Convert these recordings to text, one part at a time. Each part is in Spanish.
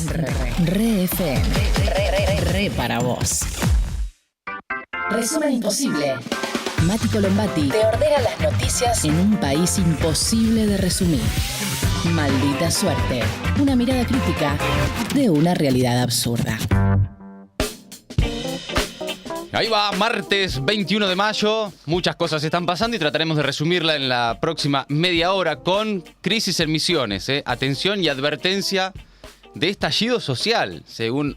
Re FM. Re para vos. Resumen imposible. Mati Colombati te ordena las noticias en un país imposible de resumir. Maldita suerte. Una mirada crítica de una realidad absurda. Ahí va, martes 21 de mayo. Muchas cosas están pasando y trataremos de resumirla en la próxima media hora con crisis en Misiones. Atención y advertencia de estallido social, según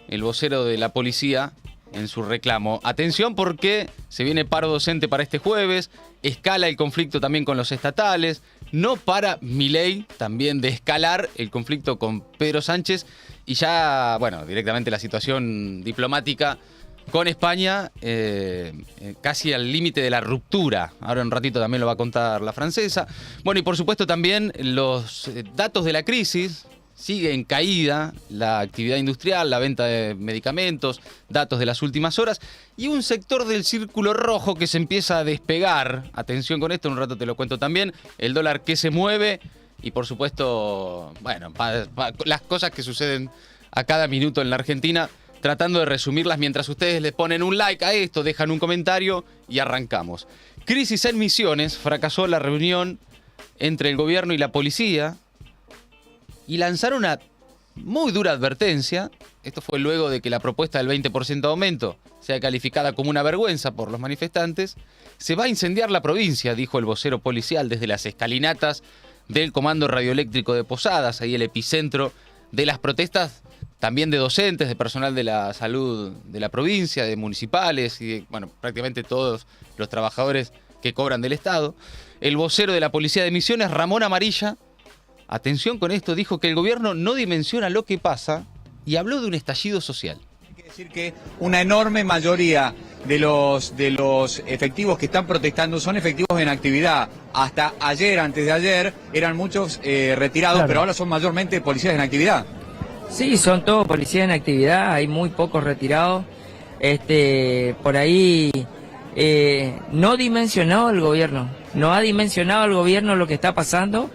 el vocero de la policía en su reclamo. Atención porque se viene paro docente para este jueves, escala el conflicto también con los estatales, no para Milei también de escalar el conflicto con Pedro Sánchez y ya, bueno, directamente la situación diplomática con España casi al límite de la ruptura. Ahora en un ratito también lo va a contar la francesa. Bueno, y por supuesto también los datos de la crisis. Sigue en caída la actividad industrial, la venta de medicamentos, datos de las últimas horas y un sector del círculo rojo que se empieza a despegar. Atención con esto, en un rato te lo cuento también. El dólar que se mueve y por supuesto, bueno, las cosas que suceden a cada minuto en la Argentina, tratando de resumirlas mientras ustedes le ponen un like a esto, dejan un comentario y arrancamos. Crisis en Misiones, fracasó la reunión entre el gobierno y la policía. Y lanzaron una muy dura advertencia. Esto fue luego de que la propuesta del 20% de aumento sea calificada como una vergüenza por los manifestantes. Se va a incendiar la provincia, dijo el vocero policial desde las escalinatas del Comando Radioeléctrico de Posadas, ahí el epicentro de las protestas, también de docentes, de personal de la salud de la provincia, de municipales y de, bueno, prácticamente todos los trabajadores que cobran del Estado. El vocero de la Policía de Misiones, Ramón Amarilla, atención con esto, dijo que el gobierno no dimensiona lo que pasa y habló de un estallido social. Hay que decir que una enorme mayoría de los efectivos que están protestando son efectivos en actividad. Hasta ayer, antes de ayer, eran muchos retirados, claro, pero ahora son mayormente policías en actividad. Sí, son todos policías en actividad, hay muy pocos retirados. Por ahí no ha dimensionado el gobierno lo que está pasando.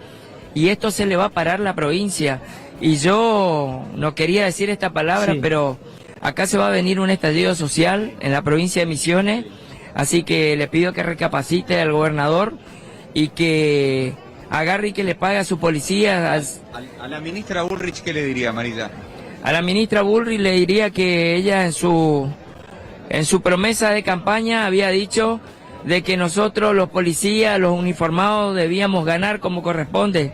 Y esto se le va a parar la provincia. Y yo no quería decir esta palabra, sí, pero acá se va a venir un estallido social en la provincia de Misiones. Así que le pido que recapacite al gobernador y que agarre y que le pague a su policía. A la ministra Bullrich, ¿qué le diría, Marisa? A la ministra Bullrich le diría que ella en su promesa de campaña había dicho de que nosotros los policías, los uniformados, debíamos ganar como corresponde.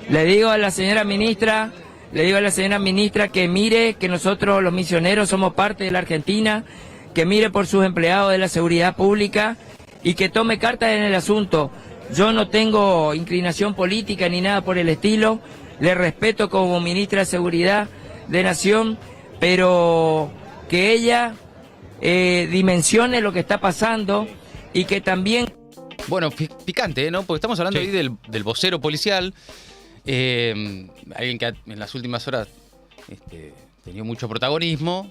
Le digo a la señora ministra que mire que nosotros los misioneros somos parte de la Argentina, que mire por sus empleados de la seguridad pública y que tome cartas en el asunto. Yo no tengo inclinación política ni nada por el estilo, le respeto como ministra de Seguridad de Nación, pero que ella dimensione lo que está pasando. Y que también... Bueno, picante, ¿no? Porque estamos hablando, sí, ahí del vocero policial, alguien que en las últimas horas tenía mucho protagonismo,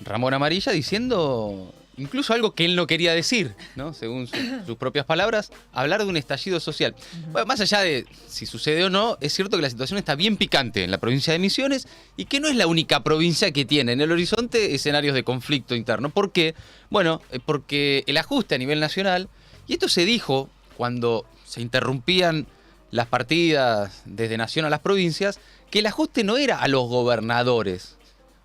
Ramón Amarilla, diciendo incluso algo que él no quería decir, ¿no? Según sus propias palabras, hablar de un estallido social. Bueno, más allá de si sucede o no, es cierto que la situación está bien picante en la provincia de Misiones y que no es la única provincia que tiene en el horizonte escenarios de conflicto interno. ¿Por qué? Bueno, porque el ajuste a nivel nacional, y esto se dijo cuando se interrumpían las partidas desde Nación a las provincias, que el ajuste no era a los gobernadores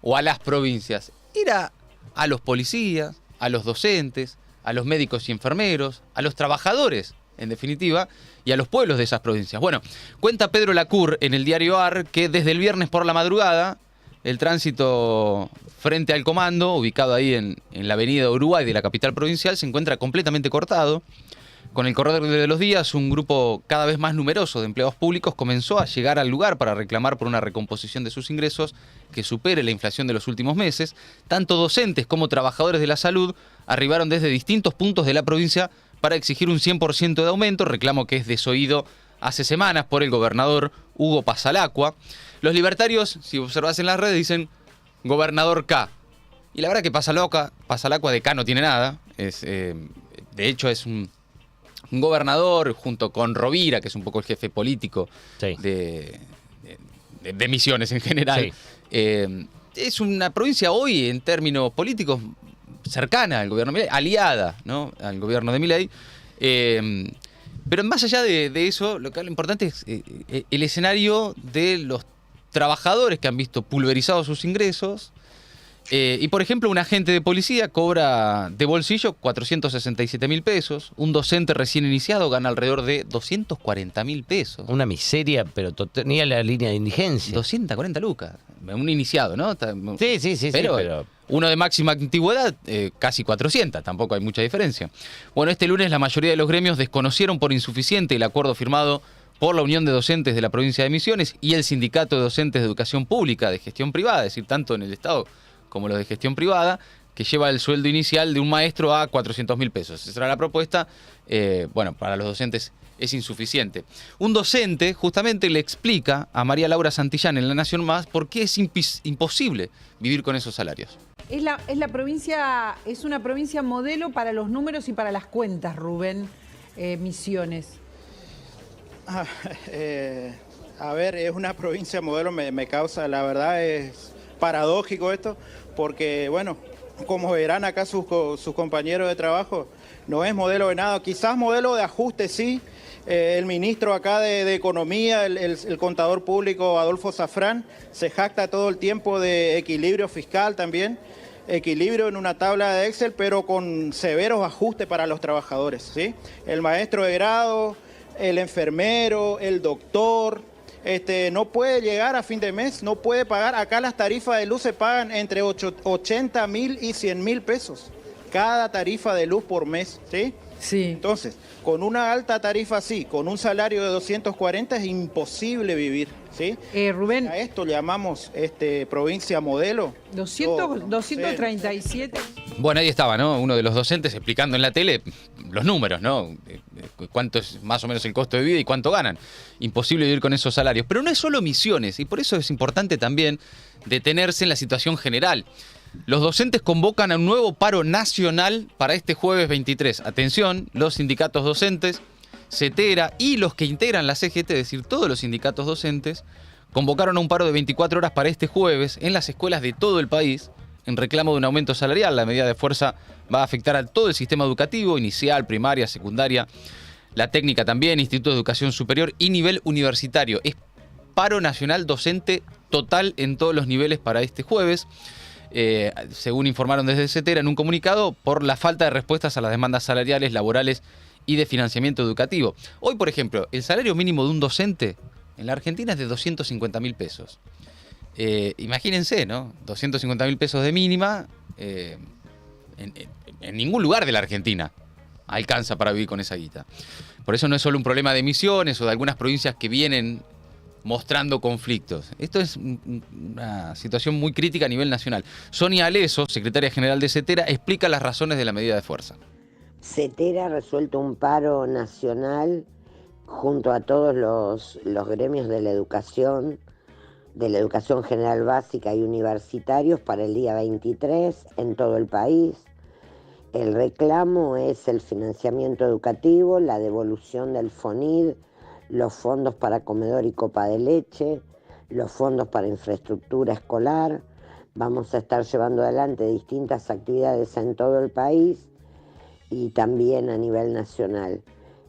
o a las provincias, era a los policías, a los docentes, a los médicos y enfermeros, a los trabajadores, en definitiva, y a los pueblos de esas provincias. Bueno, cuenta Pedro Lacour en el diario AR que desde el viernes por la madrugada el tránsito frente al comando, ubicado ahí en la avenida Uruguay de la capital provincial, se encuentra completamente cortado. Con el correr de los días, un grupo cada vez más numeroso de empleados públicos comenzó a llegar al lugar para reclamar por una recomposición de sus ingresos que supere la inflación de los últimos meses. Tanto docentes como trabajadores de la salud arribaron desde distintos puntos de la provincia para exigir un 100% de aumento, reclamo que es desoído hace semanas por el gobernador Hugo Pasalacqua. Los libertarios, si observás en las redes, dicen gobernador K. Y la verdad que Pasalacqua de K no tiene nada. De hecho, es un gobernador junto con Rovira, que es un poco el jefe político, sí, de Misiones en general. Sí. Es una provincia hoy, en términos políticos, cercana al gobierno de Milei, aliada, ¿no?, al gobierno de Milei. Pero más allá de eso, lo importante es el escenario de los trabajadores que han visto pulverizados sus ingresos. Y, por ejemplo, un agente de policía cobra de bolsillo 467.000 pesos. Un docente recién iniciado gana alrededor de 240.000 pesos. Una miseria, pero tenía la línea de indigencia. 240 lucas. Un iniciado, ¿no? Sí, pero... Uno de máxima antigüedad, casi 400, tampoco hay mucha diferencia. Bueno, este lunes la mayoría de los gremios desconocieron por insuficiente el acuerdo firmado por la Unión de Docentes de la provincia de Misiones y el Sindicato de Docentes de Educación Pública de Gestión Privada, es decir, tanto en el Estado como los de gestión privada, que lleva el sueldo inicial de un maestro a 400.000 pesos. Esa era la propuesta. Bueno, para los docentes es insuficiente. Un docente justamente le explica a María Laura Santillán en La Nación Más por qué es imposible vivir con esos salarios. Es una provincia modelo para los números y para las cuentas, Rubén, Misiones. A ver, es una provincia modelo, me causa, la verdad es paradójico esto, porque bueno, como verán acá sus compañeros de trabajo, no es modelo de nada, quizás modelo de ajuste sí. El ministro acá de Economía, el contador público Adolfo Zafrán, se jacta todo el tiempo de equilibrio fiscal también, equilibrio en una tabla de Excel, pero con severos ajustes para los trabajadores, ¿sí? El maestro de grado, el enfermero, el doctor, no puede llegar a fin de mes, no puede pagar. Acá las tarifas de luz se pagan entre 80.000 y 100.000 pesos, cada tarifa de luz por mes, ¿sí? Sí. Entonces, con una alta tarifa así, con un salario de 240 es imposible vivir, ¿sí? Rubén. A esto llamamos provincia modelo. 237. Bueno, ahí estaba, ¿no? Uno de los docentes explicando en la tele los números, ¿no? Cuánto es más o menos el costo de vida y cuánto ganan. Imposible vivir con esos salarios. Pero no es solo Misiones, y por eso es importante también detenerse en la situación general. Los docentes convocan a un nuevo paro nacional para este jueves 23. Atención, los sindicatos docentes, CETERA y los que integran la CGT, es decir, todos los sindicatos docentes, convocaron a un paro de 24 horas para este jueves en las escuelas de todo el país en reclamo de un aumento salarial. La medida de fuerza va a afectar a todo el sistema educativo, inicial, primaria, secundaria, la técnica también, Instituto de Educación Superior y nivel universitario. Es paro nacional docente total en todos los niveles para este jueves. Según informaron desde CETERA en un comunicado, por la falta de respuestas a las demandas salariales, laborales y de financiamiento educativo. Hoy, por ejemplo, el salario mínimo de un docente en la Argentina es de 250.000 pesos. Imagínense, ¿no? 250.000 pesos de mínima en ningún lugar de la Argentina alcanza para vivir con esa guita. Por eso no es solo un problema de Misiones o de algunas provincias que vienen mostrando conflictos. Esto es una situación muy crítica a nivel nacional. Sonia Aleso, secretaria general de CETERA, explica las razones de la medida de fuerza. CETERA ha resuelto un paro nacional junto a todos los gremios de la educación general básica y universitarios para el día 23 en todo el país. El reclamo es el financiamiento educativo, la devolución del FONID, los fondos para comedor y copa de leche, los fondos para infraestructura escolar. Vamos a estar llevando adelante distintas actividades en todo el país y también a nivel nacional.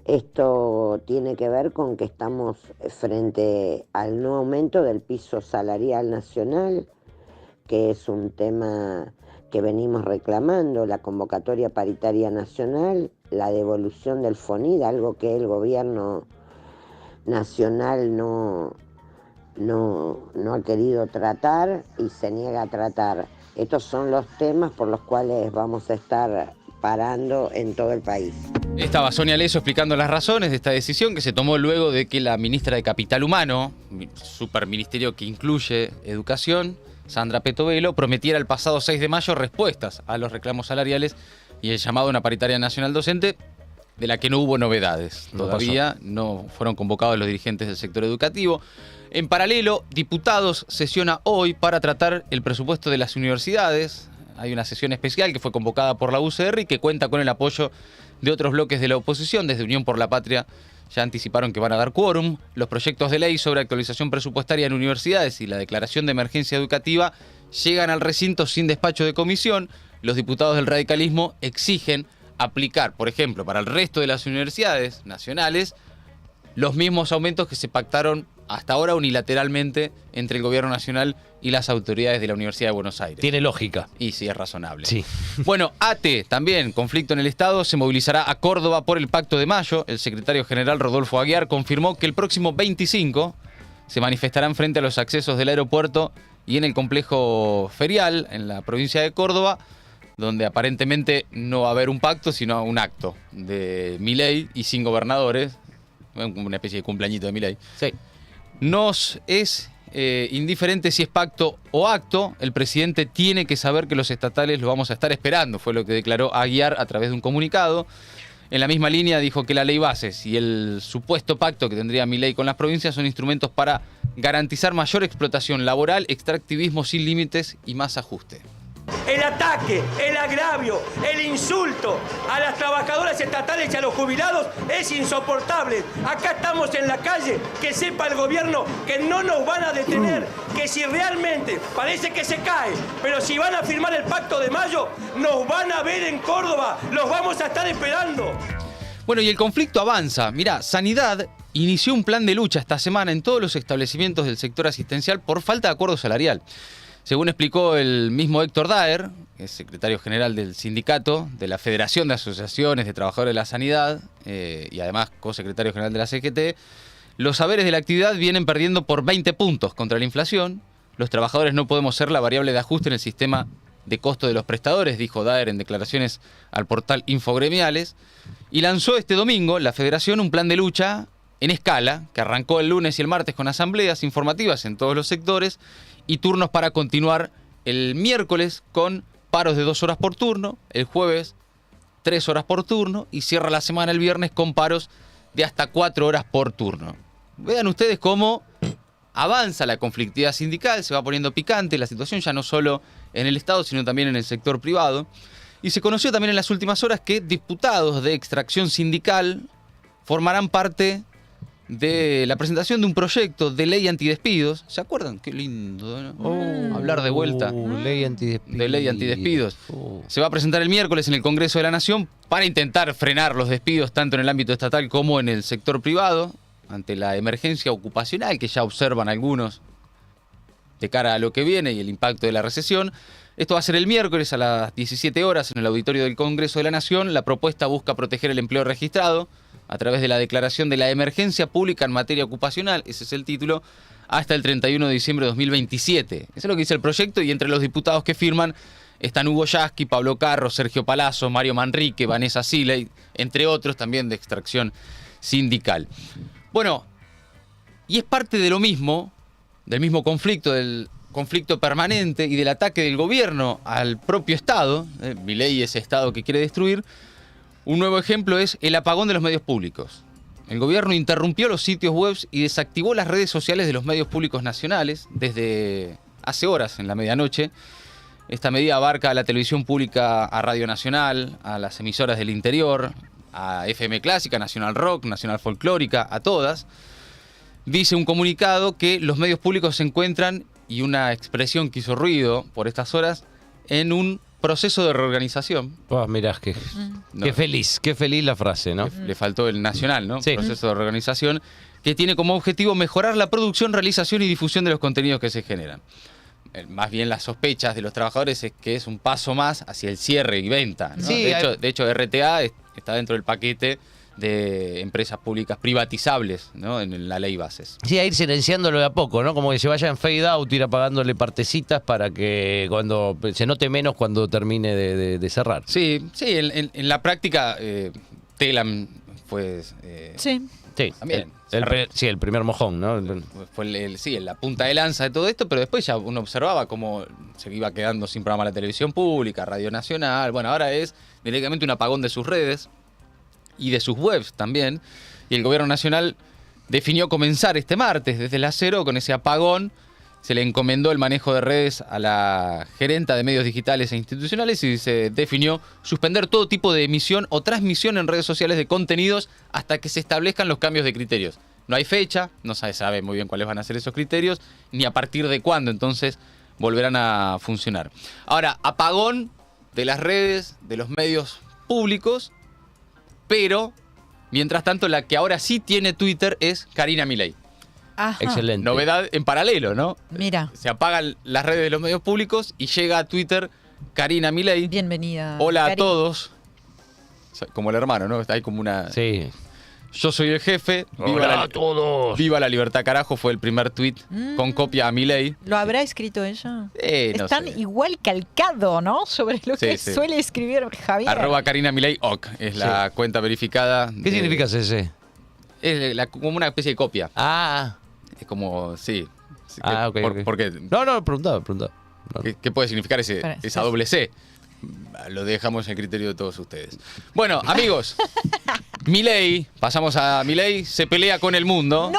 Esto tiene que ver con que estamos frente al no aumento del piso salarial nacional, que es un tema que venimos reclamando, la convocatoria paritaria nacional, la devolución del FONID, algo que el gobierno nacional no ha querido tratar y se niega a tratar. Estos son los temas por los cuales vamos a estar parando en todo el país. Estaba Sonia Aleso explicando las razones de esta decisión que se tomó luego de que la ministra de Capital Humano, superministerio que incluye educación, Sandra Petovelo, prometiera el pasado 6 de mayo respuestas a los reclamos salariales y el llamado a una paritaria nacional docente, de la que no hubo novedades. Todavía no fueron convocados los dirigentes del sector educativo. En paralelo, Diputados sesiona hoy para tratar el presupuesto de las universidades. Hay una sesión especial que fue convocada por la UCR y que cuenta con el apoyo de otros bloques de la oposición, desde Unión por la Patria ya anticiparon que van a dar quórum. Los proyectos de ley sobre actualización presupuestaria en universidades y la declaración de emergencia educativa llegan al recinto sin despacho de comisión. Los diputados del radicalismo exigen aplicar, por ejemplo, para el resto de las universidades nacionales, los mismos aumentos que se pactaron hasta ahora unilateralmente entre el gobierno nacional y las autoridades de la Universidad de Buenos Aires. Tiene lógica. Y sí, es razonable. Sí. Bueno, ATE, también, conflicto en el Estado, se movilizará a Córdoba por el Pacto de Mayo. El secretario general Rodolfo Aguiar confirmó que el próximo 25 se manifestarán frente a los accesos del aeropuerto y en el complejo ferial, en la provincia de Córdoba, donde aparentemente no va a haber un pacto, sino un acto de Milei y 5 gobernadores, una especie de cumpleañito de Milei. Sí. Nos es indiferente si es pacto o acto, el presidente tiene que saber que los estatales lo vamos a estar esperando, fue lo que declaró Aguiar a través de un comunicado. En la misma línea dijo que la ley bases y el supuesto pacto que tendría Milei con las provincias son instrumentos para garantizar mayor explotación laboral, extractivismo sin límites y más ajuste. El ataque, el agravio, el insulto a las trabajadoras estatales y a los jubilados es insoportable. Acá estamos en la calle, que sepa el gobierno que no nos van a detener, que si realmente parece que se cae, pero si van a firmar el Pacto de Mayo, nos van a ver en Córdoba, los vamos a estar esperando. Bueno, y el conflicto avanza. Mirá, Sanidad inició un plan de lucha esta semana en todos los establecimientos del sector asistencial por falta de acuerdo salarial. Según explicó el mismo Héctor Daer, que es secretario general del sindicato de la Federación de Asociaciones de Trabajadores de la Sanidad y además co-secretario general de la CGT, los saberes de la actividad vienen perdiendo por 20 puntos contra la inflación. Los trabajadores no podemos ser la variable de ajuste en el sistema de costo de los prestadores, dijo Daer en declaraciones al portal Infogremiales, y lanzó este domingo la Federación un plan de lucha en escala, que arrancó el lunes y el martes con asambleas informativas en todos los sectores y turnos para continuar el miércoles con paros de 2 horas por turno, el jueves 3 horas por turno y cierra la semana el viernes con paros de hasta 4 horas por turno. Vean ustedes cómo avanza la conflictividad sindical, se va poniendo picante la situación ya no solo en el Estado sino también en el sector privado. Y se conoció también en las últimas horas que diputados de extracción sindical formarán parte de la presentación de un proyecto de ley antidespidos. ¿Se acuerdan? Qué lindo, ¿no? Hablar de vuelta. Ley antidespidos. De ley antidespidos. Se va a presentar el miércoles en el Congreso de la Nación para intentar frenar los despidos tanto en el ámbito estatal como en el sector privado, ante la emergencia ocupacional que ya observan algunos de cara a lo que viene y el impacto de la recesión. Esto va a ser el miércoles a las 17 horas en el auditorio del Congreso de la Nación. La propuesta busca proteger el empleo registrado a través de la declaración de la emergencia pública en materia ocupacional, ese es el título, hasta el 31 de diciembre de 2027. Eso es lo que dice el proyecto y entre los diputados que firman están Hugo Yasky, Pablo Carro, Sergio Palazzo, Mario Manrique, Vanessa Siley, entre otros también de extracción sindical. Bueno, y es parte de lo mismo, del mismo conflicto, del conflicto permanente y del ataque del gobierno al propio Estado, Milei y ese Estado que quiere destruir. Un nuevo ejemplo es el apagón de los medios públicos. El gobierno interrumpió los sitios web y desactivó las redes sociales de los medios públicos nacionales desde hace horas, en la medianoche. Esta medida abarca a la televisión pública, a Radio Nacional, a las emisoras del interior, a FM Clásica, Nacional Rock, Nacional Folclórica, a todas. Dice un comunicado que los medios públicos se encuentran, y una expresión que hizo ruido por estas horas, en un proceso de reorganización. Mirá, qué feliz la frase, ¿no? Le faltó el nacional, ¿no? Sí. Proceso de reorganización que tiene como objetivo mejorar la producción, realización y difusión de los contenidos que se generan. Más bien las sospechas de los trabajadores es que es un paso más hacia el cierre y venta, ¿no? Sí, de hecho, RTA está dentro del paquete de empresas públicas privatizables, ¿no? En la ley bases. Sí, a ir silenciándolo de a poco, ¿no? Como que se vaya en fade out, ir apagándole partecitas para que cuando se note menos cuando termine de cerrar. Sí, en la práctica Telam fue... Sí. También. El primer mojón, ¿no? Fue la punta de lanza de todo esto, pero después ya uno observaba cómo se iba quedando sin programa la televisión pública, Radio Nacional. Bueno, ahora es directamente un apagón de sus redes y de sus webs también. Y el gobierno nacional definió comenzar este martes desde las 0 con ese apagón se le encomendó el manejo de redes a la gerenta de medios digitales e institucionales y se definió suspender todo tipo de emisión o transmisión en redes sociales de contenidos hasta que se establezcan los cambios de criterios. No hay fecha, no se sabe muy bien cuáles van a ser esos criterios, ni a partir de cuándo entonces volverán a funcionar. Ahora, apagón de las redes, de los medios públicos, pero mientras tanto la que ahora sí tiene Twitter es Karina Milei. Ajá. Excelente. Novedad en paralelo, ¿no? Mira. Se apagan las redes de los medios públicos y llega a Twitter Karina Milei. Bienvenida. Hola a Cari. todos. Como el hermano, ¿no? Está ahí como una... Sí. Yo soy el jefe. Hola a todos. Viva la libertad, carajo, fue el primer tuit con copia a Milei. ¿Lo habrá escrito ella? No Están sé. igual calcado, ¿no? Sobre lo Sí, que sí. suele escribir Javier. @ Karina Milei OK es la cuenta verificada. ¿Qué significa ese? Es como una especie de copia. Ah. Es como, sí. Ok. ¿Por qué? No, preguntaba. No. ¿Qué puede significar Espera, esa doble C? Lo dejamos en criterio de todos ustedes. Bueno, amigos, Milei, pasamos a Milei, se pelea con el mundo.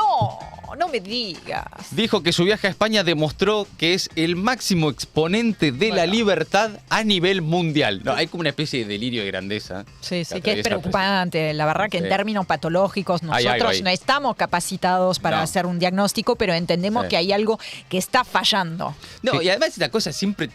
No me digas. Dijo que su viaje a España demostró que es el máximo exponente de la libertad a nivel mundial. No, hay como una especie de delirio de grandeza. Sí, que que es atraviesa el preocupante. La verdad que en Sí. términos patológicos Hay algo nosotros ahí. no estamos capacitados para No. hacer un diagnóstico, pero entendemos Sí. que hay algo que está fallando. No, y además esta cosa siempre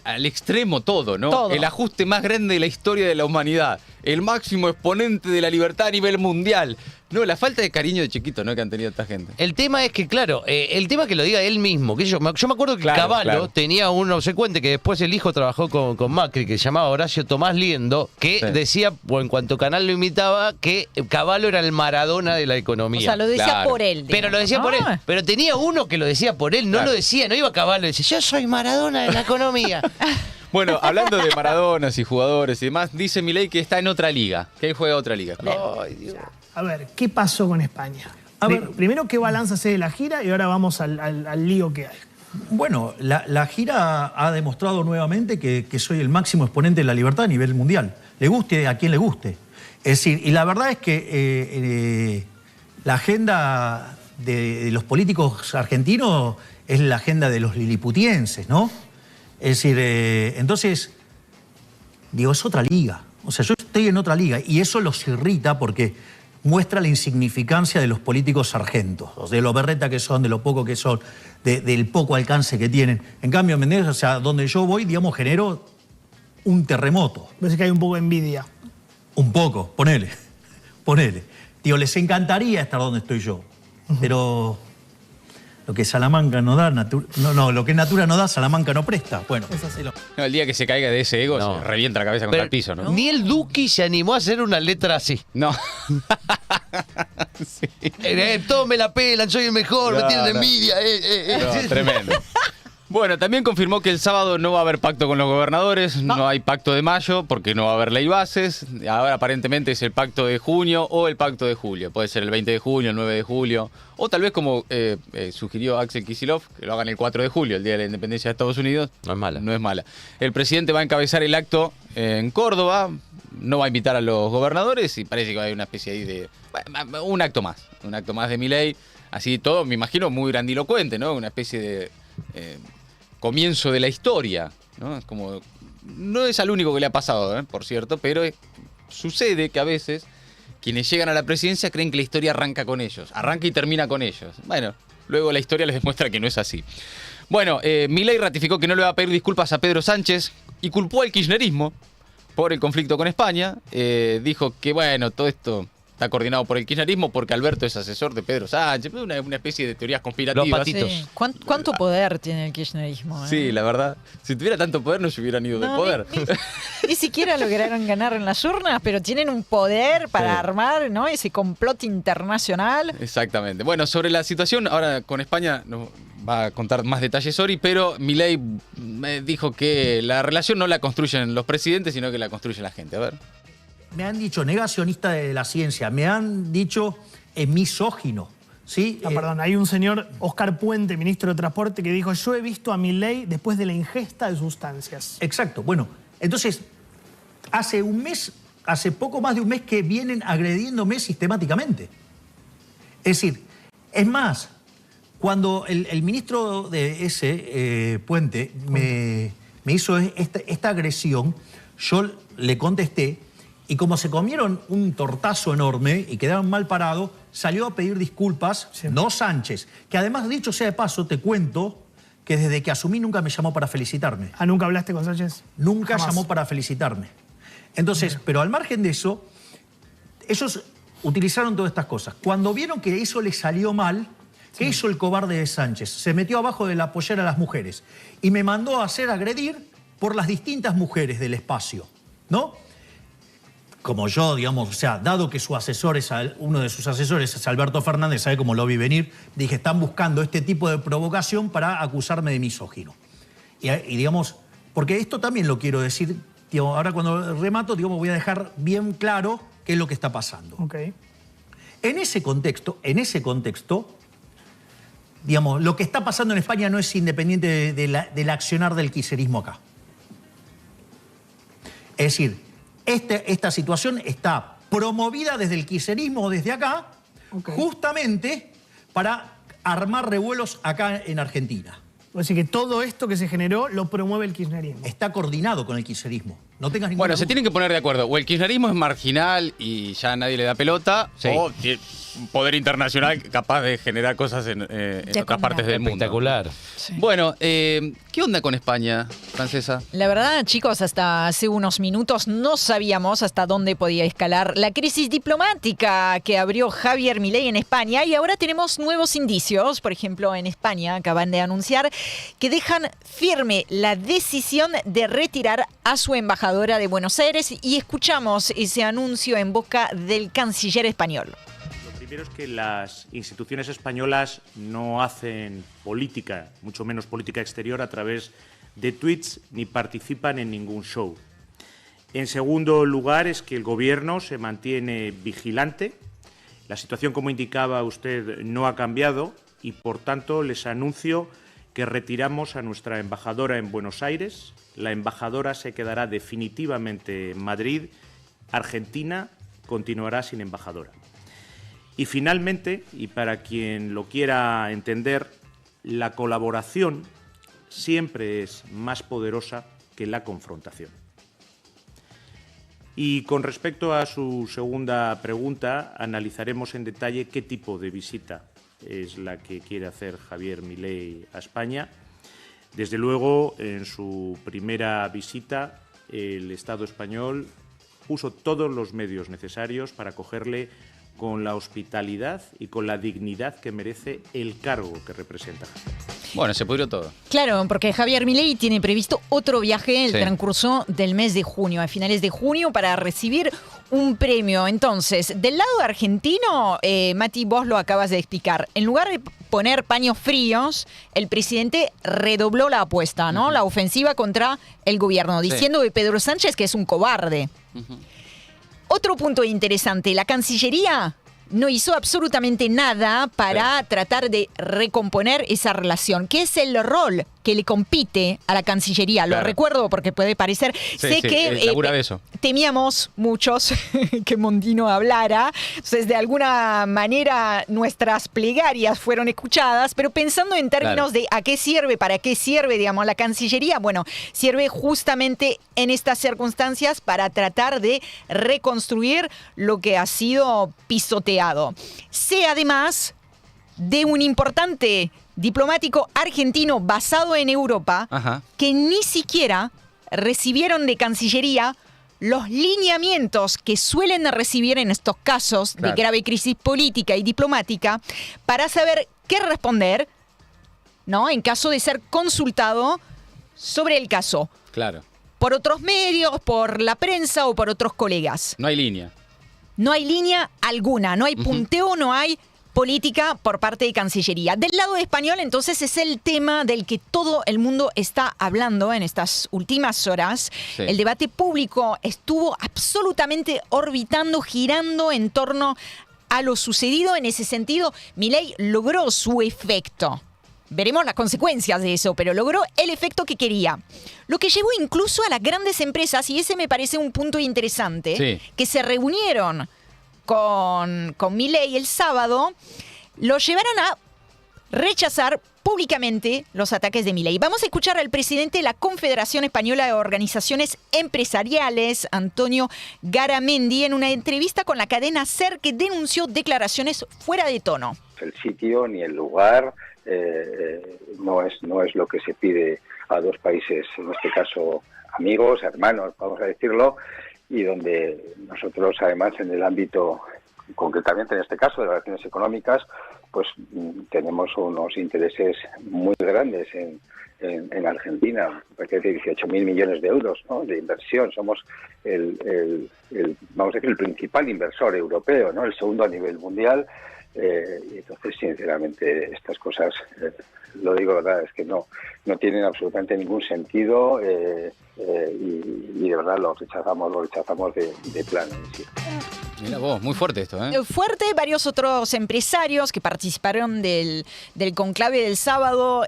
al extremo todo, ¿no? Todo. El ajuste más grande de la historia de la humanidad. El máximo exponente de la libertad a nivel mundial. No, la falta de cariño de chiquito, ¿no? Que han tenido esta gente. El tema es que, claro, el tema es que lo diga él mismo. Que yo me acuerdo que Claro, Cavallo claro. tenía un obsecuente que después el hijo trabajó con Macri, que se llamaba Horacio Tomás Liendo, que Sí. decía, o en cuanto Canal lo imitaba, que Cavallo era el Maradona de la economía. O sea, lo decía Claro. por él. Pero lo decía por él. Pero tenía uno que lo decía por él, no Claro. lo decía, no iba Cavallo, decía, yo soy Maradona de la economía. Bueno, hablando de Maradonas y jugadores y demás, dice Milei que está en otra liga, que él juega otra liga. Ay, Dios. A ver, ¿qué pasó con España? Primero, ¿qué balance hace de la gira? Y ahora vamos al lío que hay. Bueno, la gira ha demostrado nuevamente que soy el máximo exponente de la libertad a nivel mundial. Le guste a quien le guste. Es decir, y la verdad es que la agenda de los políticos argentinos es la agenda de los liliputienses, ¿no? Es decir, entonces, digo, es otra liga. O sea, yo estoy en otra liga y eso los irrita porque muestra la insignificancia de los políticos sargentos, de lo berreta que son, de lo poco que son, del poco alcance que tienen. En cambio, ¿me entendés? O sea, donde yo voy, digamos, genero un terremoto. Parece que hay un poco de envidia. Un poco, ponele. Digo, les encantaría estar donde estoy yo, pero lo que Salamanca no da, lo que Natura no da, Salamanca no presta. Bueno, es así. No, el día que se caiga de ese ego, No. se revienta la cabeza contra el piso, ¿no? Ni el Duki se animó a hacer una letra así. No. Sí. Todos me la pelan, soy el mejor, me No, tienen no. envidia. No, tremendo. Bueno, también confirmó que el sábado no va a haber pacto con los gobernadores, no hay pacto de mayo porque no va a haber ley bases. Ahora aparentemente es el pacto de junio o el pacto de julio. Puede ser el 20 de junio, el 9 de julio. O tal vez como sugirió Axel Kicillof, que lo hagan el 4 de julio, el Día de la Independencia de Estados Unidos. No es mala. No es mala. El presidente va a encabezar el acto en Córdoba, no va a invitar a los gobernadores y parece que va a haber una especie ahí de... bueno, un acto más de Milei. Así todo, me imagino, muy grandilocuente, ¿no? Una especie de... comienzo de la historia, ¿no? Es como, no es al único que le ha pasado, por cierto, pero sucede que a veces quienes llegan a la presidencia creen que la historia arranca con ellos, arranca y termina con ellos. Bueno, luego la historia les demuestra que no es así. Bueno, Milei ratificó que no le va a pedir disculpas a Pedro Sánchez y culpó al kirchnerismo por el conflicto con España. Dijo que, bueno, todo esto está coordinado por el kirchnerismo porque Alberto es asesor de Pedro Sánchez. Una especie de teorías conspirativas. Los patitos. Sí. ¿Cuánto poder tiene el kirchnerismo? Sí, la verdad. Si tuviera tanto poder no se hubieran ido del No, poder. Ni siquiera lograron ganar en las urnas, pero tienen un poder para Sí. armar, ¿no? Ese complot internacional. Exactamente. Bueno, sobre la situación ahora con España nos va a contar más detalles Ori, pero Milei me dijo que la relación no la construyen los presidentes, sino que la construye la gente. A ver. Me han dicho negacionista de la ciencia, me han dicho misógino. ¿Sí? Perdón, hay un señor, Oscar Puente, ministro de Transporte, que dijo, yo he visto a Milei después de la ingesta de sustancias. Exacto. Bueno, entonces, hace poco más de un mes que vienen agrediéndome sistemáticamente. Es decir, es más, Cuando el ministro de ese, Puente, me hizo esta agresión, yo le contesté, y como se comieron un tortazo enorme y quedaron mal parados, salió a pedir disculpas, no Sánchez, que además, dicho sea de paso, te cuento que desde que asumí nunca me llamó para felicitarme. ¿Ah, nunca hablaste con Sánchez? Nunca llamó para felicitarme. Entonces, pero al margen de eso, ellos utilizaron todas estas cosas. Cuando vieron que eso les salió mal, ¿qué hizo el cobarde de Sánchez? Se metió abajo de la pollera a las mujeres y me mandó a hacer agredir por las distintas mujeres del espacio, ¿no? Como yo, digamos, o sea, dado que su asesor es uno de sus asesores es Alberto Fernández, sabe cómo lo vi venir, dije, están buscando este tipo de provocación para acusarme de misógino. Y digamos, porque esto también lo quiero decir, digamos, ahora cuando remato, digamos, voy a dejar bien claro qué es lo que está pasando. Okay. En ese contexto, digamos, lo que está pasando en España no es independiente del accionar del kirchnerismo acá. Es decir, esta situación está promovida desde el kirchnerismo, desde acá, justamente para armar revuelos acá en Argentina. Así que todo esto que se generó lo promueve el kirchnerismo. Está coordinado con el kirchnerismo. No tengas ninguna Bueno, duda. se tienen que poner de acuerdo. O el kirchnerismo es marginal y ya nadie le da pelota, o tiene un poder internacional capaz de generar cosas en otras partes del mundo. Espectacular. Sí. Bueno, ¿qué onda con España, Francesa? La verdad, chicos, hasta hace unos minutos no sabíamos hasta dónde podía escalar la crisis diplomática que abrió Javier Milei en España y ahora tenemos nuevos indicios. Por ejemplo, en España acaban de anunciar que dejan firme la decisión de retirar a su embajadora de Buenos Aires y escuchamos ese anuncio en boca del canciller español. Primero es que las instituciones españolas no hacen política, mucho menos política exterior, a través de tweets ni participan en ningún show. En segundo lugar es que el Gobierno se mantiene vigilante. La situación, como indicaba usted, no ha cambiado y, por tanto, les anuncio que retiramos a nuestra embajadora en Buenos Aires. La embajadora se quedará definitivamente en Madrid. Argentina continuará sin embajadora. Y finalmente, y para quien lo quiera entender, la colaboración siempre es más poderosa que la confrontación. Y con respecto a su segunda pregunta, analizaremos en detalle qué tipo de visita es la que quiere hacer Javier Milei a España. Desde luego, en su primera visita, el Estado español puso todos los medios necesarios para acogerle con la hospitalidad y con la dignidad que merece el cargo que representa. Bueno, se pudrió todo. Claro, porque Javier Milei tiene previsto otro viaje en el transcurso del mes de junio, a finales de junio, para recibir un premio. Entonces, del lado argentino, Mati, vos lo acabas de explicar. En lugar de poner paños fríos, el presidente redobló la apuesta, ¿no? La ofensiva contra el gobierno, diciendo de Pedro Sánchez que es un cobarde. Otro punto interesante, la Cancillería no hizo absolutamente nada para tratar de recomponer esa relación, que es el rol que le compite a la Cancillería. Lo recuerdo porque puede parecer... sé que de eso. Temíamos muchos que Mondino hablara, entonces de alguna manera nuestras plegarias fueron escuchadas, pero pensando en términos de a qué sirve, para qué sirve, digamos, la Cancillería, bueno, sirve justamente en estas circunstancias para tratar de reconstruir lo que ha sido pisoteado. Sé además de un importante diplomático argentino basado en Europa que ni siquiera recibieron de Cancillería los lineamientos que suelen recibir en estos casos de grave crisis política y diplomática para saber qué responder, ¿no?, en caso de ser consultado sobre el caso. Claro. Por otros medios, por la prensa o por otros colegas. No hay línea. No hay línea alguna, no hay punteo, no hay política por parte de Cancillería. Del lado español, entonces, es el tema del que todo el mundo está hablando en estas últimas horas. Sí. El debate público estuvo absolutamente orbitando, girando en torno a lo sucedido. En ese sentido, Milei logró su efecto. Veremos las consecuencias de eso, pero logró el efecto que quería. Lo que llevó incluso a las grandes empresas, y ese me parece un punto interesante, que se reunieron con Milei el sábado, lo llevaron a rechazar públicamente los ataques de Milei. Vamos a escuchar al presidente de la Confederación Española de Organizaciones Empresariales, Antonio Garamendi, en una entrevista con la cadena SER, que denunció declaraciones fuera de tono. El sitio ni el lugar no es lo que se pide a dos países, en este caso amigos, hermanos, vamos a decirlo, y donde nosotros, además, en el ámbito, concretamente en este caso de las relaciones económicas, pues tenemos unos intereses muy grandes en Argentina, cerca de 18.000 millones de euros, ¿no?, de inversión. Somos vamos a decir, el principal inversor europeo, ¿no?, el segundo a nivel mundial. Y entonces, sinceramente, estas cosas, lo digo, verdad, es que no tienen absolutamente ningún sentido, y de verdad lo rechazamos de plano. ¿Sí? Mira vos, muy fuerte esto, ¿eh? Fuerte. Varios otros empresarios que participaron del conclave del sábado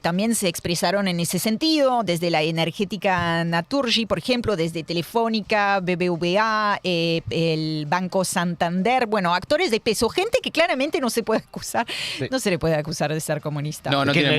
también se expresaron en ese sentido, desde la energética Naturgy, por ejemplo, desde Telefónica, BBVA, el Banco Santander, bueno, actores de peso, gente que claramente no se puede acusar, no se le puede acusar de ser comunista. No tiene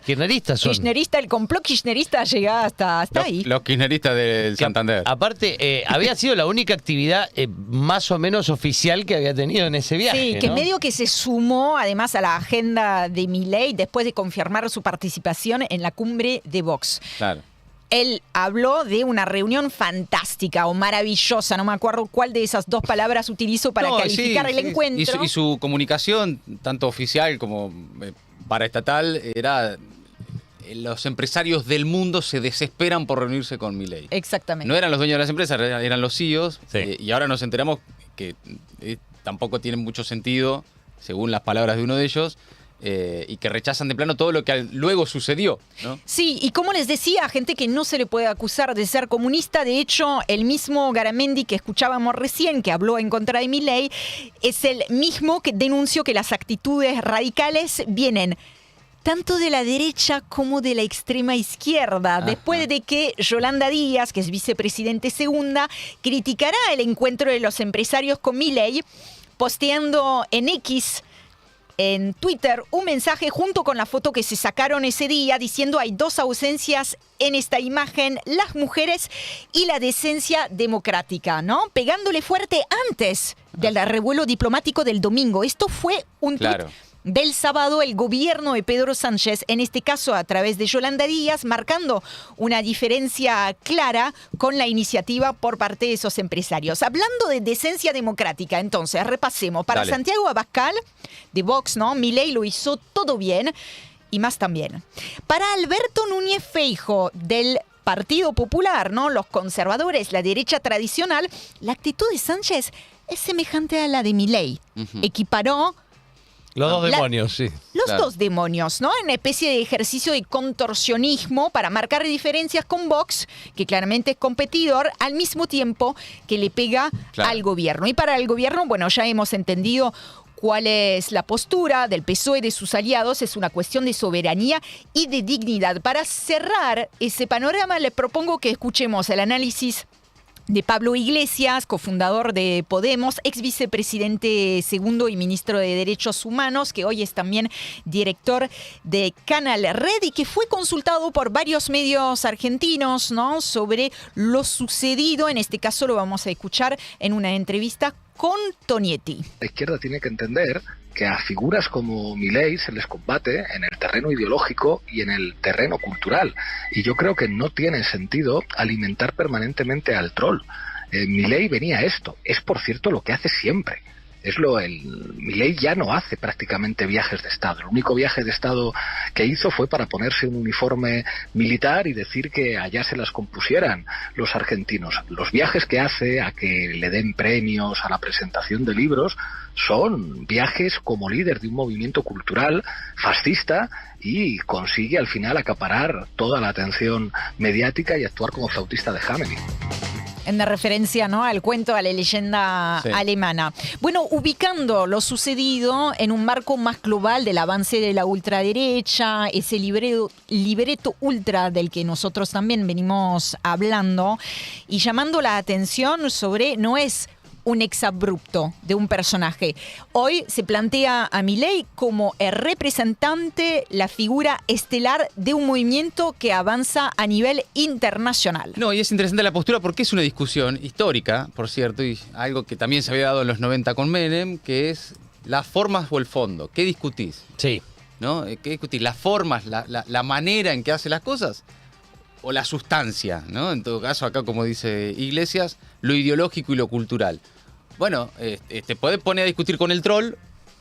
Kirchneristas son. Kirchnerista, el complot kirchnerista llega hasta ahí. Los kirchneristas del Santander. Aparte, había sido la única actividad más o menos oficial que había tenido en ese viaje. Sí, que ¿no? medio que se sumó además a la agenda de Milei después de confirmar su participación en la cumbre de Vox. Claro. Él habló de una reunión fantástica o maravillosa, no me acuerdo cuál de esas dos palabras utilizó para calificar el encuentro. Y su comunicación, tanto oficial como paraestatal, era: los empresarios del mundo se desesperan por reunirse con Milei. Exactamente. No eran los dueños de las empresas, eran los CEOs, y ahora nos enteramos que tampoco tienen mucho sentido, según las palabras de uno de ellos, y que rechazan de plano todo lo que luego sucedió, ¿no? Sí, y como les decía, gente que no se le puede acusar de ser comunista. De hecho, el mismo Garamendi que escuchábamos recién, que habló en contra de Milei, es el mismo que denunció que las actitudes radicales vienen tanto de la derecha como de la extrema izquierda, después de que Yolanda Díaz, que es vicepresidente segunda, criticará el encuentro de los empresarios con Milei, posteando en X, en Twitter, un mensaje junto con la foto que se sacaron ese día, diciendo: hay dos ausencias en esta imagen, las mujeres y la decencia democrática, ¿no? Pegándole fuerte antes del revuelo diplomático del domingo. Esto fue un tuit del sábado. El gobierno de Pedro Sánchez, en este caso a través de Yolanda Díaz, marcando una diferencia clara con la iniciativa por parte de esos empresarios. Hablando de decencia democrática, entonces, repasemos. Para Santiago Abascal, de Vox, ¿no?, Milei lo hizo todo bien y más también. Para Alberto Núñez Feijóo, del Partido Popular, ¿no?, los conservadores, la derecha tradicional, la actitud de Sánchez es semejante a la de Milei. Equiparó los dos demonios, sí. Los dos demonios, ¿no? En una especie de ejercicio de contorsionismo para marcar diferencias con Vox, que claramente es competidor, al mismo tiempo que le pega al gobierno. Y para el gobierno, bueno, ya hemos entendido cuál es la postura del PSOE y de sus aliados. Es una cuestión de soberanía y de dignidad. Para cerrar ese panorama, le propongo que escuchemos el análisis de Pablo Iglesias, cofundador de Podemos, ex vicepresidente segundo y ministro de Derechos Humanos, que hoy es también director de Canal Red y que fue consultado por varios medios argentinos, ¿no?, sobre lo sucedido. En este caso lo vamos a escuchar en una entrevista con Tonietti. La izquierda tiene que entender que a figuras como Milei se les combate en el terreno ideológico y en el terreno cultural. Y yo creo que no tiene sentido alimentar permanentemente al troll. Milei venía a esto. Es, por cierto, lo que hace siempre. Milei ya no hace prácticamente viajes de Estado. El único viaje de Estado que hizo fue para ponerse un uniforme militar y decir que allá se las compusieran los argentinos. Los viajes que hace a que le den premios, a la presentación de libros, son viajes como líder de un movimiento cultural fascista y consigue al final acaparar toda la atención mediática y actuar como flautista de Hamelin. En referencia, ¿no?, al cuento, a la leyenda alemana. Bueno, ubicando lo sucedido en un marco más global del avance de la ultraderecha, ese libreto ultra del que nosotros también venimos hablando, y llamando la atención sobre no es un exabrupto de un personaje. Hoy se plantea a Milei como el representante, la figura estelar de un movimiento que avanza a nivel internacional. No, y es interesante la postura porque es una discusión histórica, por cierto, y algo que también se había dado en los 90 con Menem, que es las formas o el fondo. ¿Qué discutís? Sí. ¿No? ¿Qué discutís? ¿Las formas, la manera en que hace las cosas? ¿O la sustancia? ¿No? En todo caso, acá, como dice Iglesias, lo ideológico y lo cultural. Bueno, te podés poner a discutir con el troll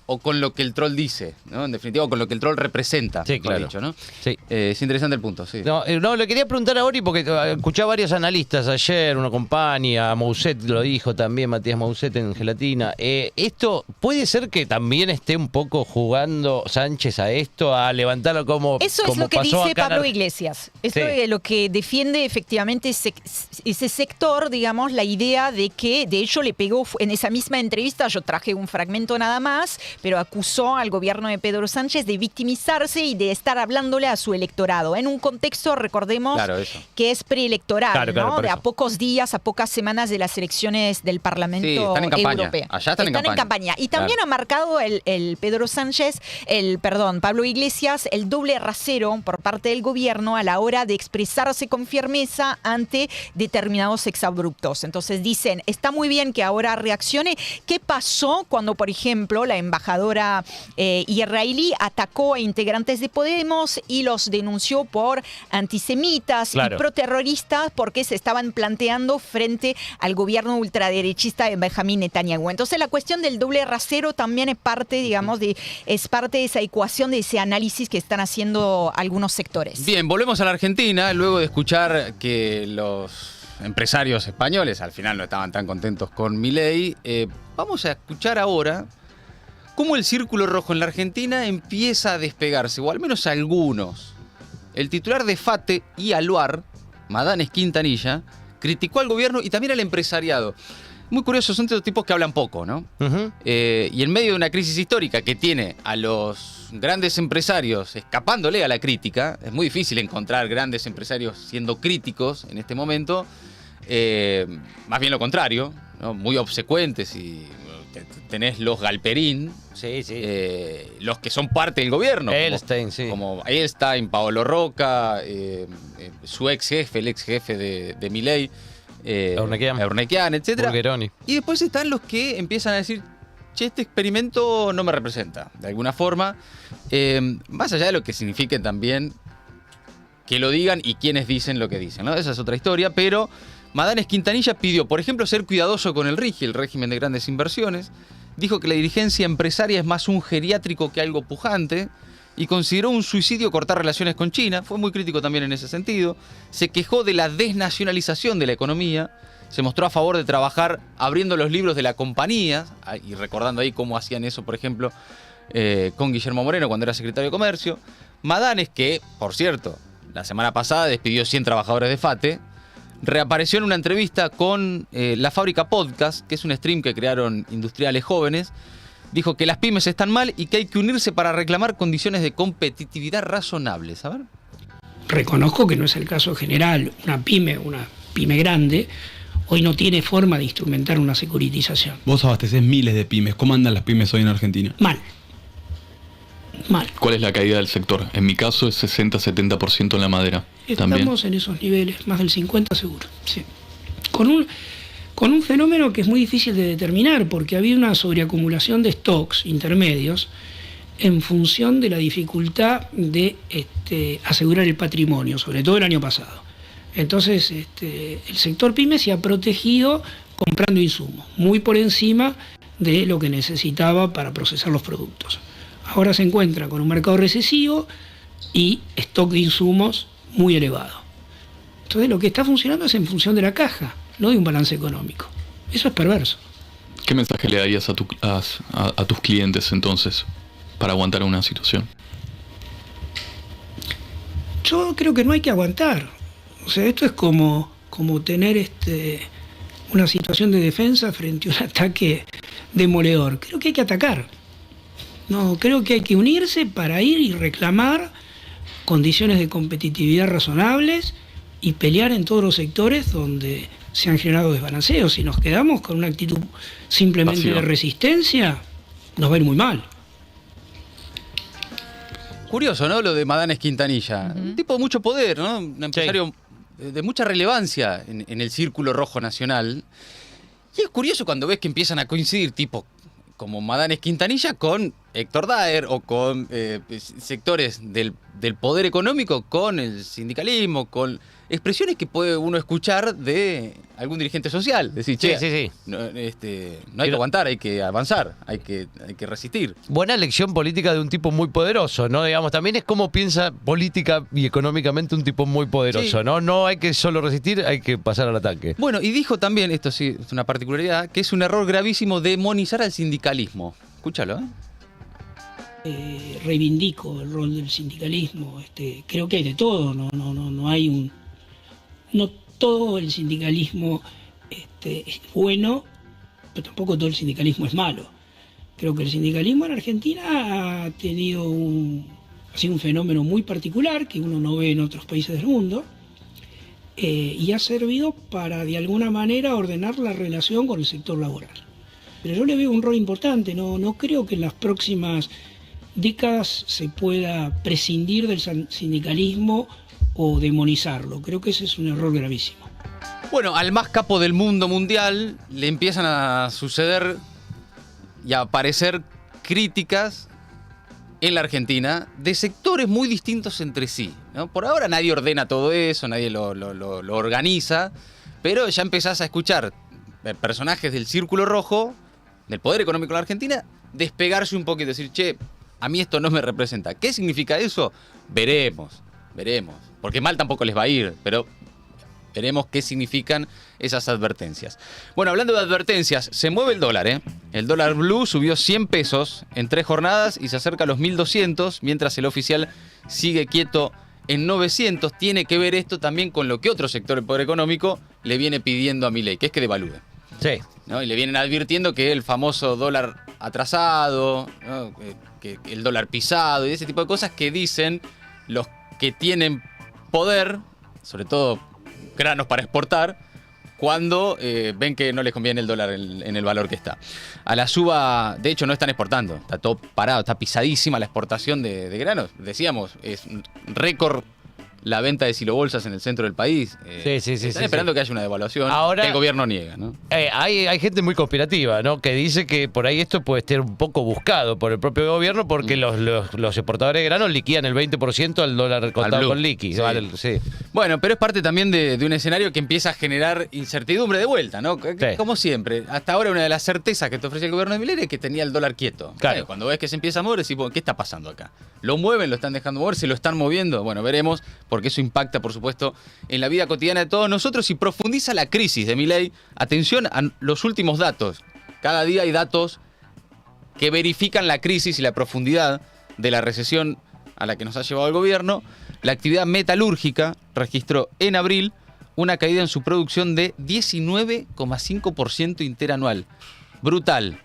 o con lo que el troll dice, ¿no? En definitiva, o con lo que el troll representa. Sí, claro. Dicho, ¿no? Sí. Es interesante el punto, sí. No, le quería preguntar a Ori porque escuché a varios analistas ayer, una compañía, Mousset lo dijo también, Matías Mousset en Gelatina. ¿Esto puede ser que también esté un poco jugando Sánchez a esto, a levantarlo como Eso es lo que pasó dice acá Pablo Iglesias. Esto Sí. es lo que defiende efectivamente ese sector, digamos, la idea de que, de hecho, le pegó en esa misma entrevista, yo traje un fragmento nada más, pero acusó al gobierno de Pedro Sánchez de victimizarse y de estar hablándole a su electorado. En un contexto, recordemos, que es preelectoral, ¿no? De a pocos días, a pocas semanas de las elecciones del Parlamento están en campaña. Europeo. Allá están en campaña. Y también ha marcado el Pedro Sánchez, Pablo Iglesias, el doble rasero por parte del gobierno a la hora de expresarse con firmeza ante determinados exabruptos. Entonces dicen, está muy bien que ahora reaccione. ¿Qué pasó cuando, por ejemplo, la embajadora israelí atacó a integrantes de Podemos y los denunció por antisemitas y proterroristas porque se estaban planteando frente al gobierno ultraderechista de Benjamín Netanyahu? Entonces la cuestión del doble rasero también es parte, digamos, es parte de esa ecuación, de ese análisis que están haciendo algunos sectores. Bien, volvemos a la Argentina luego de escuchar que los empresarios españoles al final no estaban tan contentos con Milei. Vamos a escuchar ahora cómo el círculo rojo en la Argentina empieza a despegarse, o al menos algunos. El titular de FATE y Aluar, Madanes Quintanilla, criticó al gobierno y también al empresariado. Muy curioso, son estos tipos que hablan poco, ¿no? Y en medio de una crisis histórica que tiene a los grandes empresarios escapándole a la crítica, es muy difícil encontrar grandes empresarios siendo críticos en este momento, más bien lo contrario, ¿no? Muy obsecuentes y tenés los Galperín, los que son parte del gobierno. Elstein, como Elstein, Paolo Roca, su ex jefe, el ex jefe de Milei, Eurnequian, etc. Bulgeroni. Y después están los que empiezan a decir, che, este experimento no me representa, de alguna forma. Más allá de lo que signifique también que lo digan y quienes dicen lo que dicen, ¿no? Esa es otra historia, pero Madanes Quintanilla pidió, por ejemplo, ser cuidadoso con el RIGI, el régimen de grandes inversiones. Dijo que la dirigencia empresaria es más un geriátrico que algo pujante y consideró un suicidio cortar relaciones con China. Fue muy crítico también en ese sentido. Se quejó de la desnacionalización de la economía. Se mostró a favor de trabajar abriendo los libros de la compañía y recordando ahí cómo hacían eso, por ejemplo, con Guillermo Moreno cuando era secretario de Comercio. Madanes, que, por cierto, la semana pasada despidió 100 trabajadores de FATE, reapareció en una entrevista con La Fábrica Podcast, que es un stream que crearon industriales jóvenes. Dijo que las pymes están mal y que hay que unirse para reclamar condiciones de competitividad razonables. A ver. Reconozco que no es el caso general. Una pyme grande, hoy no tiene forma de instrumentar una securitización. Vos abastecés miles de pymes. ¿Cómo andan las pymes hoy en Argentina? Mal. ¿Cuál es la caída del sector? En mi caso es 60-70% en la madera. Estamos en esos niveles, más del 50% seguro. Sí. Con un fenómeno que es muy difícil de determinar, porque había una sobreacumulación de stocks intermedios en función de la dificultad de asegurar el patrimonio, sobre todo el año pasado. Entonces, el sector pyme se ha protegido comprando insumos, muy por encima de lo que necesitaba para procesar los productos. Ahora se encuentra con un mercado recesivo y stock de insumos muy elevado. Entonces lo que está funcionando es en función de la caja, no de un balance económico. Eso es perverso. ¿Qué mensaje le darías a tus clientes entonces para aguantar una situación? Yo creo que no hay que aguantar. O sea, esto es como tener una situación de defensa frente a un ataque demoledor. Creo que hay que atacar. No, creo que hay que unirse para ir y reclamar condiciones de competitividad razonables y pelear en todos los sectores donde se han generado desbalanceos. Si nos quedamos con una actitud simplemente de resistencia, nos va a ir muy mal. Curioso, ¿no? Lo de Madanes Quintanilla. Un tipo de mucho poder, ¿no? Un empresario de mucha relevancia en el círculo rojo nacional. Y es curioso cuando ves que empiezan a coincidir tipos como Madanes Quintanilla con Héctor Daer o con sectores del poder económico, con el sindicalismo, con expresiones que puede uno escuchar de algún dirigente social. Decir, che, no hay que aguantar, hay que avanzar, hay que resistir. Buena lección política de un tipo muy poderoso, ¿no? Digamos, también es como piensa política y económicamente un tipo muy poderoso, ¿no? No hay que solo resistir, hay que pasar al ataque. Bueno, y dijo también, esto sí es una particularidad, que es un error gravísimo demonizar al sindicalismo. Escúchalo, Reivindico el rol del sindicalismo. Creo que hay de todo, no hay un... No todo el sindicalismo es bueno, pero tampoco todo el sindicalismo es malo. Creo que el sindicalismo en Argentina ha sido un fenómeno muy particular que uno no ve en otros países del mundo, y ha servido para de alguna manera ordenar la relación con el sector laboral. Pero yo le veo un rol importante, no creo que en las próximas décadas se pueda prescindir del sindicalismo o demonizarlo. Creo que ese es un error gravísimo. Bueno, al más capo del mundo mundial le empiezan a suceder y a aparecer críticas en la Argentina de sectores muy distintos entre sí, ¿no? Por ahora nadie ordena todo eso, nadie lo organiza, pero ya empezás a escuchar personajes del Círculo Rojo, del poder económico de la Argentina, despegarse un poquito y decir, che, a mí esto no me representa. ¿Qué significa eso? Veremos. Porque mal tampoco les va a ir, pero veremos qué significan esas advertencias. Bueno, hablando de advertencias, se mueve el dólar, ¿eh? El dólar blue subió 100 pesos en 3 jornadas y se acerca a los 1.200, mientras el oficial sigue quieto en 900. Tiene que ver esto también con lo que otro sector del poder económico le viene pidiendo a Milei, que es que devalúe. Sí. ¿No? Y le vienen advirtiendo que el famoso dólar atrasado, ¿no? que el dólar pisado y ese tipo de cosas que dicen los que tienen poder, sobre todo granos para exportar, cuando ven que no les conviene el dólar en el valor que está. A la suba, de hecho, no están exportando, está todo parado, está pisadísima la exportación de granos. Decíamos, es récord la venta de silobolsas en el centro del país. Están esperando que haya una devaluación que el gobierno niega, ¿no? Hay gente muy conspirativa, ¿no? Que dice que por ahí esto puede estar un poco buscado por el propio gobierno porque los exportadores de granos liquidan el 20% al dólar contado con liqui. Sí. Bueno, pero es parte también de un escenario que empieza a generar incertidumbre de vuelta, ¿no? Como siempre. Hasta ahora una de las certezas que te ofrece el gobierno de Milei es que tenía el dólar quieto. Claro. Cuando ves que se empieza a mover, decís, ¿qué está pasando acá? ¿Lo mueven? ¿Lo están dejando mover? ¿Se lo están moviendo? Bueno, veremos, porque eso impacta, por supuesto, en la vida cotidiana de todos nosotros y profundiza la crisis de Milei. Atención a los últimos datos. Cada día hay datos que verifican la crisis y la profundidad de la recesión a la que nos ha llevado el gobierno. La actividad metalúrgica registró en abril una caída en su producción de 19,5% interanual. Brutal.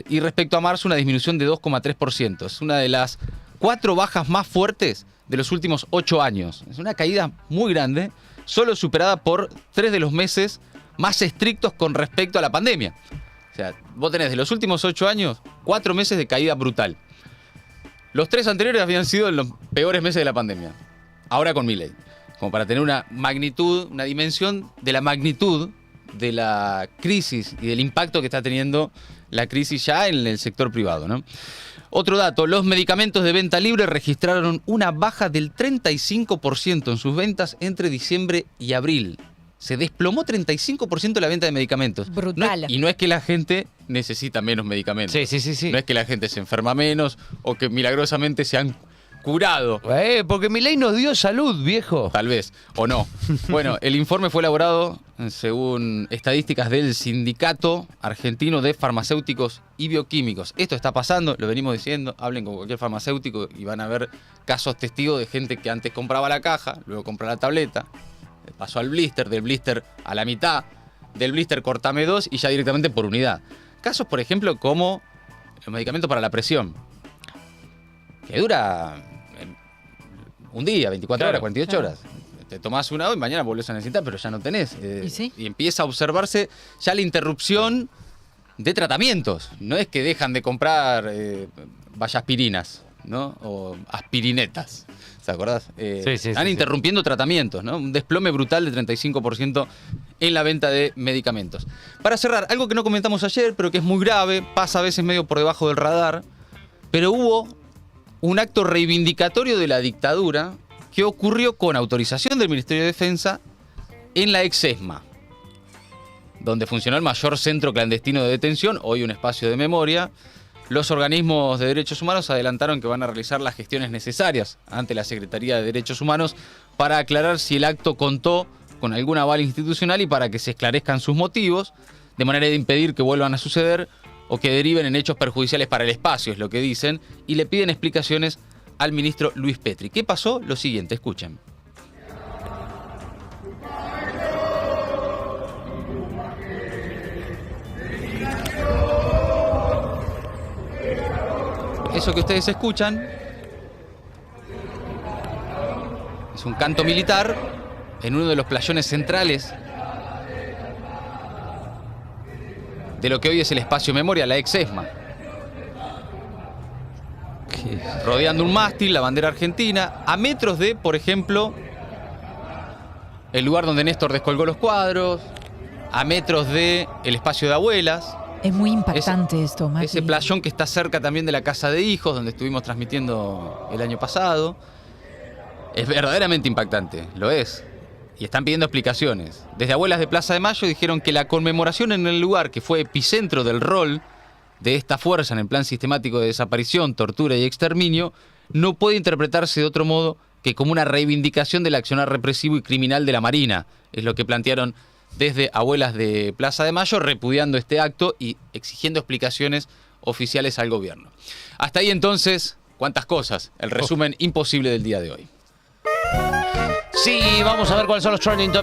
Y respecto a marzo, una disminución de 2,3%. Es una de las 4 bajas más fuertes de los últimos 8 años. Es una caída muy grande, solo superada por 3 de los meses más estrictos con respecto a la pandemia. O sea, vos tenés de los últimos 8 años, 4 meses de caída brutal. Los 3 anteriores habían sido en los peores meses de la pandemia. Ahora con Milei. Como para tener una magnitud, una dimensión de la magnitud de la crisis y del impacto que está teniendo la crisis ya en el sector privado, ¿no? Otro dato, los medicamentos de venta libre registraron una baja del 35% en sus ventas entre diciembre y abril. Se desplomó 35% la venta de medicamentos. Brutal. Y no es que la gente necesita menos medicamentos. Sí. No es que la gente se enferma menos o que milagrosamente se han curado. Porque Milei nos dio salud, viejo. Tal vez, o no. Bueno, el informe fue elaborado según estadísticas del Sindicato Argentino de Farmacéuticos y Bioquímicos. Esto está pasando, lo venimos diciendo, hablen con cualquier farmacéutico y van a ver casos testigos de gente que antes compraba la caja, luego compra la tableta, pasó al blister, del blister a la mitad, del blister cortame 2 y ya directamente por unidad. Casos, por ejemplo, como el medicamento para la presión, que dura un día, 24 horas, 48 horas. te tomás una hoy, mañana volvés a necesitar, pero ya no tenés. ¿Sí? Y empieza a observarse ya la interrupción de tratamientos. No es que dejan de comprar vallaspirinas, ¿no? O aspirinetas. ¿Se acordás? Están interrumpiendo tratamientos, ¿no? Un desplome brutal de 35% en la venta de medicamentos. Para cerrar, algo que no comentamos ayer, pero que es muy grave, pasa a veces medio por debajo del radar, pero hubo un acto reivindicatorio de la dictadura que ocurrió con autorización del Ministerio de Defensa en la ex-ESMA, donde funcionó el mayor centro clandestino de detención, hoy un espacio de memoria. Los organismos de derechos humanos adelantaron que van a realizar las gestiones necesarias ante la Secretaría de Derechos Humanos para aclarar si el acto contó con algún aval institucional y para que se esclarezcan sus motivos, de manera de impedir que vuelvan a suceder o que deriven en hechos perjudiciales para el espacio, es lo que dicen, y le piden explicaciones al ministro Luis Petri. ¿Qué pasó? Lo siguiente, escuchen. Eso que ustedes escuchan es un canto militar en uno de los playones centrales de lo que hoy es el espacio memoria, la ex-ESMA. Rodeando un mástil, la bandera argentina, a metros de, por ejemplo, el lugar donde Néstor descolgó los cuadros, a metros de el espacio de abuelas. Es muy impactante esto, Mati. Ese playón que está cerca también de la Casa de Hijos, donde estuvimos transmitiendo el año pasado. Es verdaderamente impactante, lo es. Y están pidiendo explicaciones. Desde Abuelas de Plaza de Mayo dijeron que la conmemoración en el lugar que fue epicentro del rol de esta fuerza en el plan sistemático de desaparición, tortura y exterminio, no puede interpretarse de otro modo que como una reivindicación del accionar represivo y criminal de la Marina. Es lo que plantearon desde Abuelas de Plaza de Mayo, repudiando este acto y exigiendo explicaciones oficiales al gobierno. Hasta ahí entonces, ¿cuántas cosas? El resumen imposible del día de hoy. Sí, vamos a ver cuáles son los trending topics.